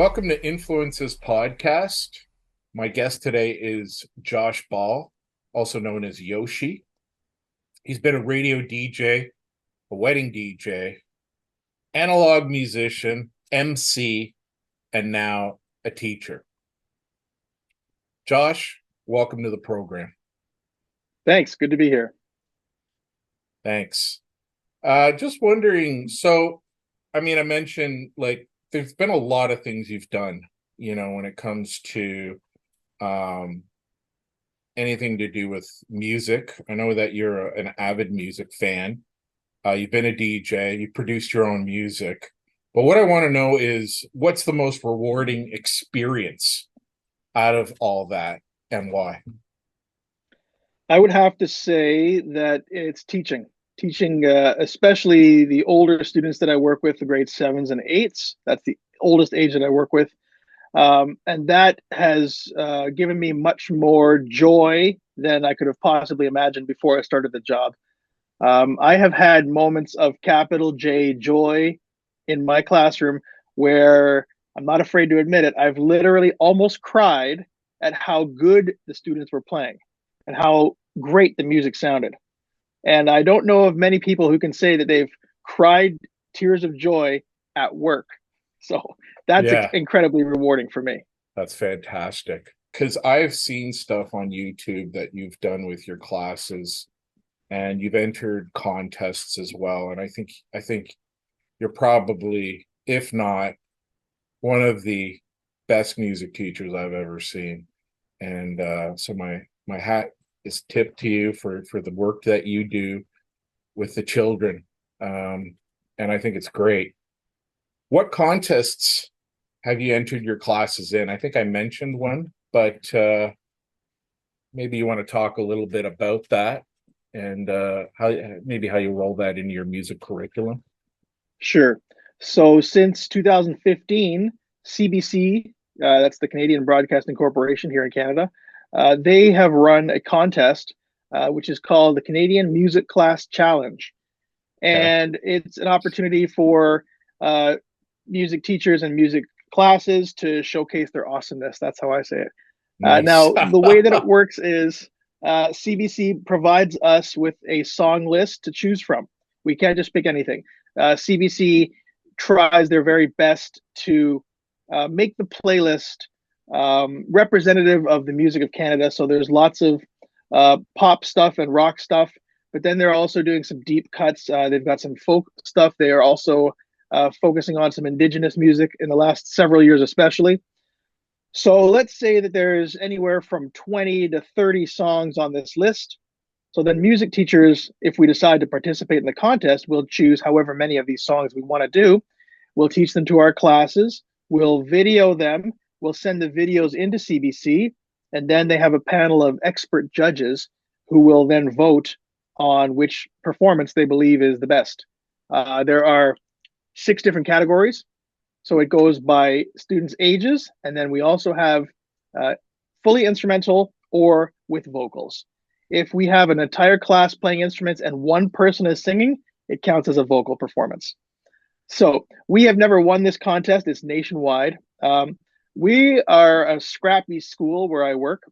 Welcome to Influences Podcast. My guest today is Josh Ball, also known as Yoshi. He's been a radio DJ, a wedding DJ, analog musician, MC, and now a teacher. Josh, welcome to the program. Thanks. Good to be here. Thanks. Just wondering, I mentioned there's been a lot of things you've done, when it comes to um, anything to do with music. I know that you're an avid music fan. You've been a DJ, you produced your own music. But what I want to know is what's the most rewarding experience out of all that and why? I would have to say that it's teaching, especially the older students that I work with, the grade sevens and eights. That's the oldest age that I work with. And that has given me much more joy than I could have possibly imagined before I started the job. I have had moments of capital J joy in my classroom where I'm not afraid to admit it. I've literally almost cried at how good the students were playing and how great the music sounded. And I don't know of many people who can say that they've cried tears of joy at work. So that's Yeah, incredibly rewarding for me. that's fantastic. Because I've seen stuff on YouTube that you've done with your classes and you've entered contests as well. And I think you're probably, if not, one of the best music teachers I've ever seen. And so my hat is tipped to you for the work that you do with the children. And I think it's great. What contests have you entered your classes in? I think I mentioned one, but maybe you want to talk a little bit about that and how you roll that into your music curriculum. Sure. So since 2015, CBC, that's the Canadian Broadcasting Corporation here in Canada, they have run a contest which is called the Canadian Music Class Challenge. Okay. And it's an opportunity for music teachers and music classes to showcase their awesomeness. That's how I say it. Nice. Now, the way that it works is CBC provides us with a song list to choose from. We can't just pick anything. CBC tries their very best to make the playlist representative of the music of Canada. So there's lots of pop stuff and rock stuff, but then they're also doing some deep cuts. They've got some folk stuff. They are also focusing on some Indigenous music in the last several years, especially. So let's say that there's anywhere from 20 to 30 songs on this list. So then music teachers, if we decide to participate in the contest, will choose however many of these songs we want to do. We'll teach them to our classes. We'll video them. We'll send the videos into CBC. And then they have a panel of expert judges who will then vote on which performance they believe is the best. There are 6 different categories. So it goes by students' ages. And then we also have fully instrumental or with vocals. If we have an entire class playing instruments and one person is singing, it counts as a vocal performance. So we have never won this contest. It's nationwide. We are a scrappy school where I work.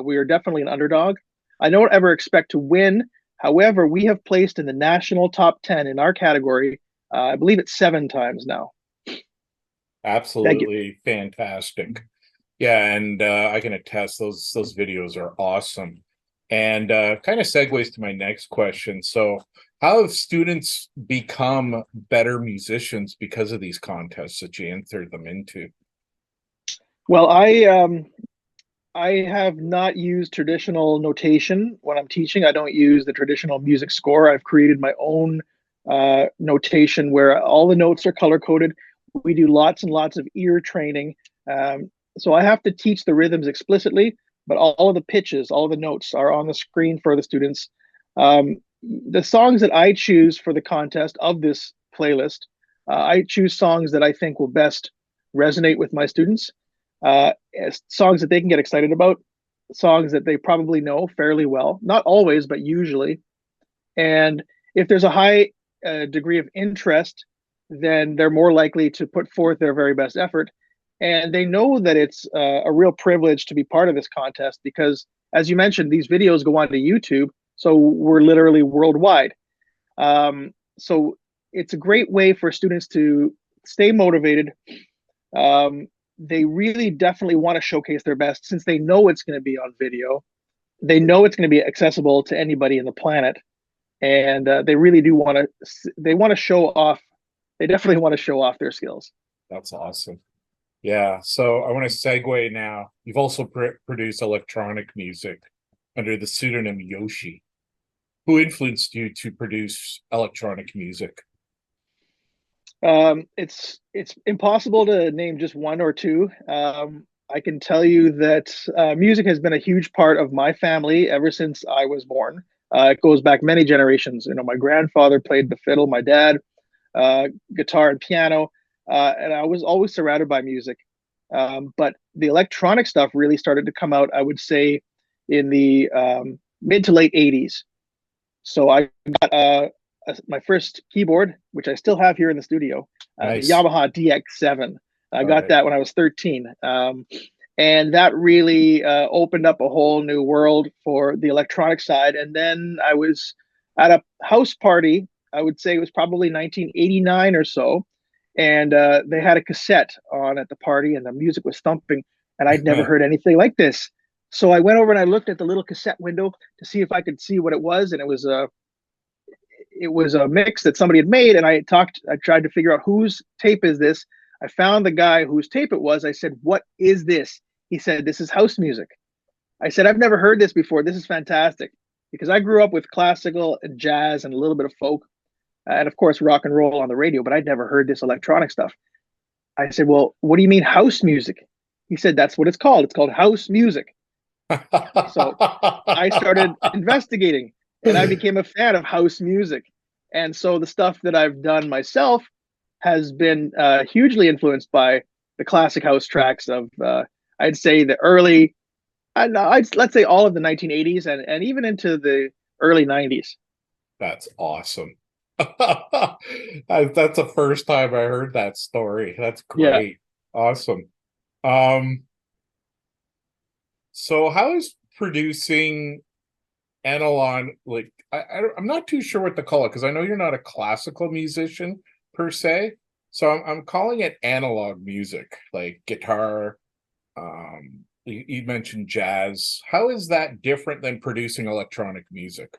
We are definitely an underdog. I don't ever expect to win. However, we have placed in the national top 10 in our category. I believe it's 7 times now. Thank you. Absolutely fantastic. Yeah, and I can attest those videos are awesome. And kind of segues to my next question. So, how have students become better musicians because of these contests that you enter them into? Well, I have not used traditional notation when I'm teaching. I don't use the traditional music score. I've created my own notation where all the notes are color coded. We do lots and lots of ear training. So I have to teach the rhythms explicitly, but all of the pitches, all of the notes are on the screen for the students. The songs that I choose for the contest of this playlist, I choose songs that I think will best resonate with my students, songs that they can get excited about, songs that they probably know fairly well, not always, but usually. And if there's a high degree of interest, then they're more likely to put forth their very best effort. and they know that it's a real privilege to be part of this contest because, as you mentioned, these videos go onto YouTube, so we're literally worldwide. So it's a great way for students to stay motivated. They really definitely want to showcase their best since they know it's going to be on video. They know it's going to be accessible to anybody in the planet, and they really do want to. They want to show off. They definitely want to show off their skills. That's awesome. Yeah, so I want to segue now. You've also produced electronic music under the pseudonym Yoshi. Who influenced you to produce electronic music? It's impossible to name just one or two. I can tell you that music has been a huge part of my family ever since I was born. It goes back many generations. You know, my grandfather played the fiddle, my dad guitar and piano, and I was always surrounded by music. But the electronic stuff really started to come out, I would say, in the mid to late '80s. So I got my first keyboard, which I still have here in the studio, the Nice. Yamaha DX7. I All got right. that when I was 13. And that really opened up a whole new world for the electronic side. And then I was at a house party, I would say it was probably 1989 or so. And they had a cassette on at the party, and the music was thumping. And I'd never heard anything like this. So I went over and I looked at the little cassette window to see if I could see what it was, and it was a mix that somebody had made. And I tried to figure out whose tape is this. I found the guy whose tape it was. I said, "What is this?" He said, "This is house music." I said, "I've never heard this before. This is fantastic," because I grew up with classical and jazz and a little bit of folk, and of course rock and roll on the radio, but I'd never heard this electronic stuff. I said, "Well, what do you mean house music?" He said, "That's what it's called. It's called house music." So I started investigating, and I became a fan of house music. And so the stuff that I've done myself has been hugely influenced by the classic house tracks of, I'd say, the early, let's say all of the 1980s and even into the early 90s. That's awesome. That's the first time I heard that story. That's Yeah. great. Awesome. Um, so how is producing analog, like I'm not too sure what to call it because I know you're not a classical musician per se. So I'm calling it analog music, like guitar. You mentioned jazz. How is that different than producing electronic music?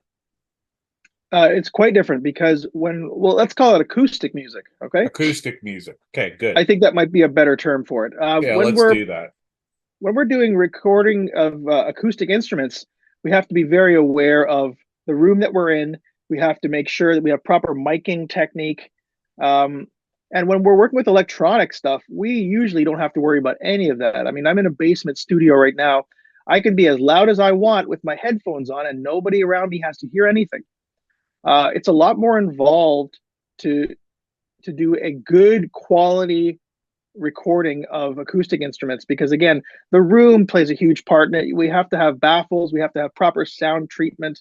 It's quite different because well, let's call it acoustic music. Okay. Acoustic music. Okay, good. I think that might be a better term for it. Yeah, let's do that. When we're doing recording of acoustic instruments, we have to be very aware of the room that we're in. We have to make sure that we have proper miking technique. Um, and when we're working with electronic stuff, we usually don't have to worry about any of that. I mean, I'm in a basement studio right now. I can be as loud as I want with my headphones on, and nobody around me has to hear anything. It's a lot more involved to do a good quality recording of acoustic instruments because again the room plays a huge part in it. We have to have baffles, we have to have proper sound treatment,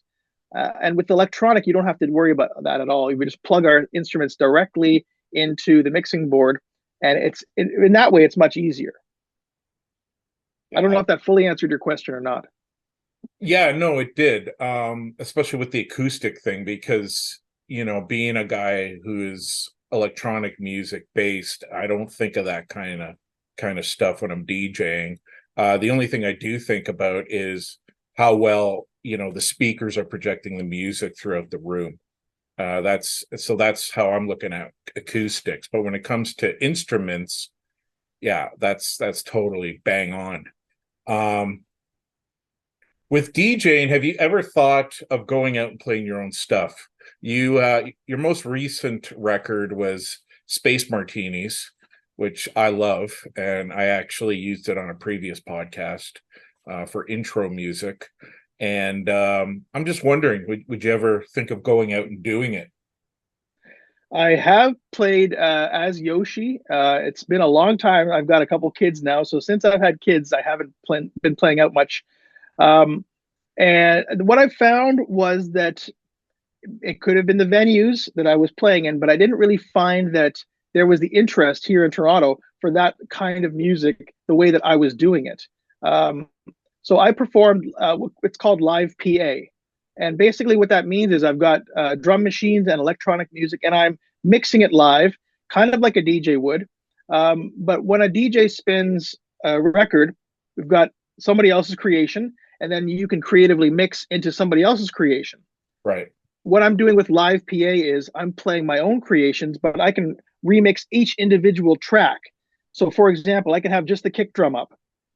and with electronic you don't have to worry about that at all. We just plug our instruments directly into the mixing board, and it's in that way it's much easier. I don't know Yeah, if that fully answered your question or not. yeah, no, it did. Especially with the acoustic thing, because being a guy who is electronic music based, I don't think of that kind of stuff when I'm DJing. The only thing I do think about is how well, the speakers are projecting the music throughout the room. That's how I'm looking at acoustics. But when it comes to instruments, yeah, that's totally bang on. Um, with DJing, have you ever thought of going out and playing your own stuff? Your most recent record was Space Martinis, which I love, and I actually used it on a previous podcast for intro music. And I'm just wondering, would you ever think of going out and doing it? I have played as Yoshi. It's been a long time. I've got a couple kids now, so since I've had kids I haven't been playing out much. um, and what I found was that it could have been the venues that I was playing in, but I didn't really find that there was the interest here in Toronto for that kind of music the way that I was doing it. So I performed what's called live PA. And basically, what that means is I've got drum machines and electronic music, and I'm mixing it live, kind of like a DJ would. But when a DJ spins a record, we've got somebody else's creation, and then you can creatively mix into somebody else's creation. Right. What I'm doing with live PA is I'm playing my own creations, but I can remix each individual track. So, for example, I can have just the kick drum up,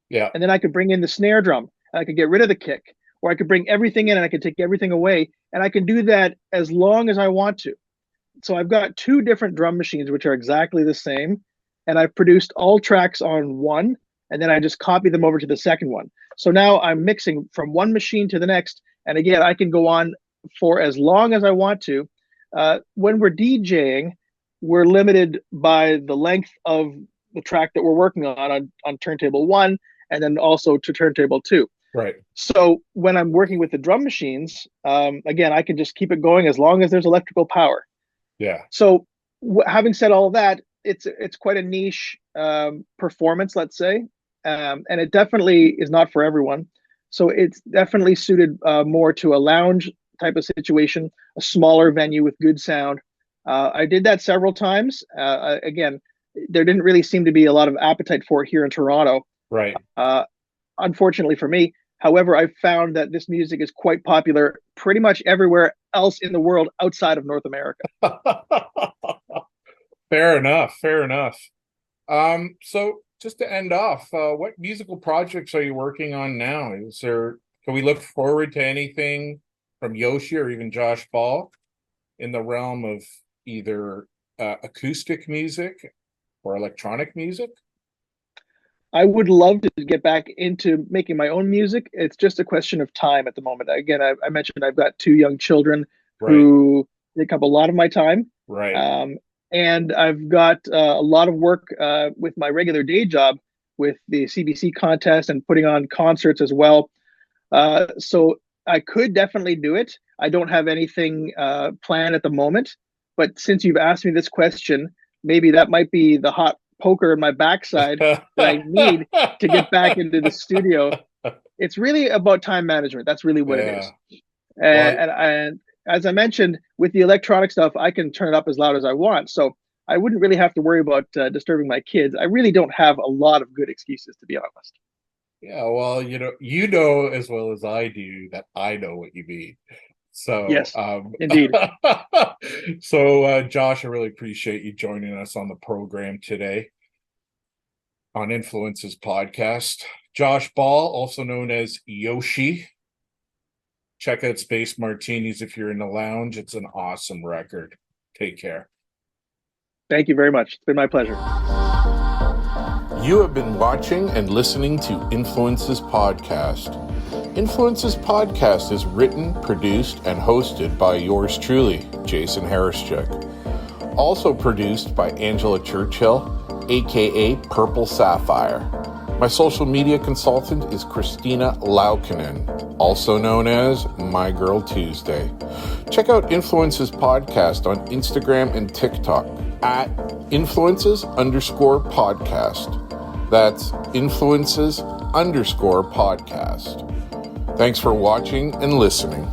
Yeah. and then I could bring in the snare drum, and I could get rid of the kick, or I could bring everything in and I could take everything away, and I can do that as long as I want to. So I've got two different drum machines which are exactly the same, and I've produced all tracks on one, and then I just copy them over to the second one. So now I'm mixing from one machine to the next, and again, I can go on for as long as I want to. When we're DJing, we're limited by the length of the track that we're working on turntable one, and then also to turntable two. Right. So when I'm working with the drum machines, again, I can just keep it going as long as there's electrical power. Yeah. So having said all that, it's quite a niche performance, let's say, and it definitely is not for everyone. So it's definitely suited more to a lounge type of situation, a smaller venue with good sound. I did that several times. Again, there didn't really seem to be a lot of appetite for it here in Toronto. Right. Unfortunately for me. However, I've found that this music is quite popular pretty much everywhere else in the world outside of North America. Fair enough. Fair enough. So just to end off, what musical projects are you working on now? Can we look forward to anything from Yoshi or even Josh Ball in the realm of either acoustic music or electronic music? I would love to get back into making my own music. It's just a question of time at the moment. Again, I mentioned I've got two young children who take up a lot of my time. Right. And I've got a lot of work with my regular day job with the CBC contest and putting on concerts as well. So I could definitely do it. I don't have anything planned at the moment. But since you've asked me this question, maybe that might be the hot poker in my backside that I need to get back into the studio. It's really about time management. That's really what it is. And as I mentioned, with the electronic stuff, I can turn it up as loud as I want. So I wouldn't really have to worry about disturbing my kids. I really don't have a lot of good excuses, to be honest. Yeah, well, you know as well as I do that I know what you mean. So yes, indeed. So Josh, I really appreciate you joining us on the program today on Influences Podcast. Josh Ball, also known as Yoshi. Check out Space Martinis if you're in the lounge. It's an awesome record. Take care. Thank you very much. It's been my pleasure. You have been watching and listening to Influences Podcast. Influences Podcast is written, produced, and hosted by yours truly, Jason Harischuk. Also produced by Angela Churchill, aka Purple Sapphire. My social media consultant is Christina Laukinen, also known as My Girl Tuesday. Check out Influences Podcast on Instagram and TikTok at influences_podcast. That's influences_podcast. Thanks for watching and listening.